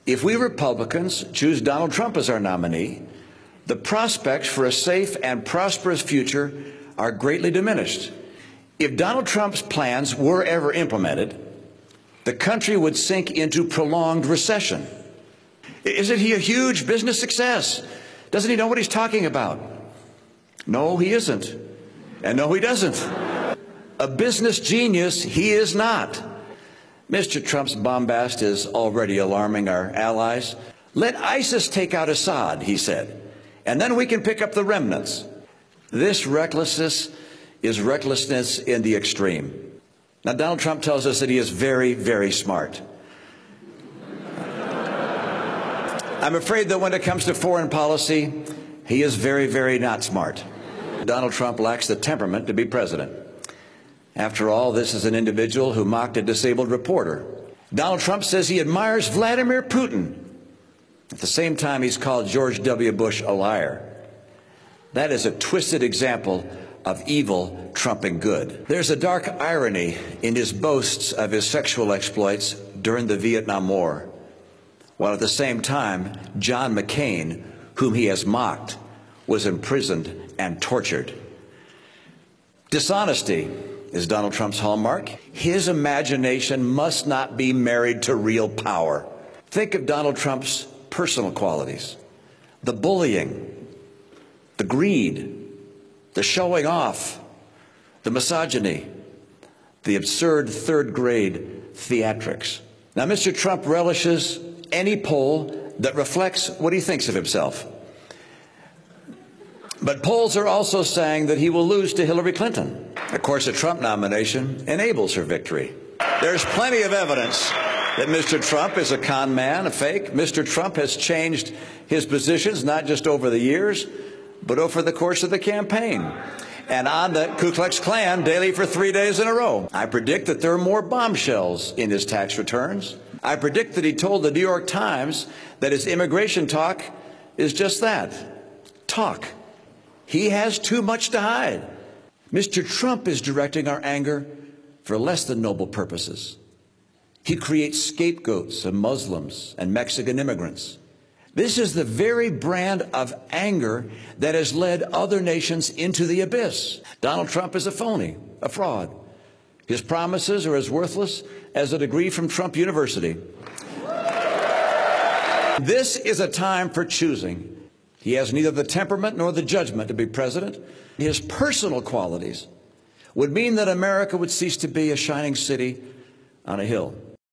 If we Republicans choose Donald Trump as our nominee, the prospects for a safe and prosperous future are greatly diminished. If Donald Trump's plans were ever implemented, the country would sink into prolonged recession. Isn't he a huge business success? Doesn't he know what he's talking about? No, he isn't. And no, he doesn't. A business genius, he is not. Mr. Trump's bombast is already alarming our allies. Let ISIS take out Assad, he said, and then we can pick up the remnants. This recklessness is recklessness in the extreme. Now, Donald Trump tells us that he is very, very smart. I'm afraid that when it comes to foreign policy, he is very, very not smart. Donald Trump lacks the temperament to be president. After all, this is an individual who mocked a disabled reporter. Donald Trump says he admires Vladimir Putin. At the same time, he's called George W. Bush a liar. That is a twisted example of evil trumping good. There's a dark irony in his boasts of his sexual exploits during the Vietnam War, while at the same time, John McCain, whom he has mocked, was imprisoned and tortured. Dishonesty is Donald Trump's hallmark. His imagination must not be married to real power. Think of Donald Trump's personal qualities: the bullying, the greed, the showing off, the misogyny, the absurd third-grade theatrics. Now, Mr. Trump relishes any poll that reflects what he thinks of himself. But polls are also saying that he will lose to Hillary Clinton. Of course, a Trump nomination enables her victory. There's plenty of evidence that Mr. Trump is a con man, a fake. Mr. Trump has changed his positions not just over the years, but over the course of the campaign, and on the Ku Klux Klan daily for 3 days in a row. I predict that there are more bombshells in his tax returns. I predict that he told the New York Times that his immigration talk is just that, talk. He has too much to hide. Mr. Trump is directing our anger for less than noble purposes. He creates scapegoats of Muslims and Mexican immigrants. This is the very brand of anger that has led other nations into the abyss. Donald Trump is a phony, a fraud. His promises are as worthless as a degree from Trump University. This is a time for choosing. He has neither the temperament nor the judgment to be president. His personal qualities would mean that America would cease to be a shining city on a hill.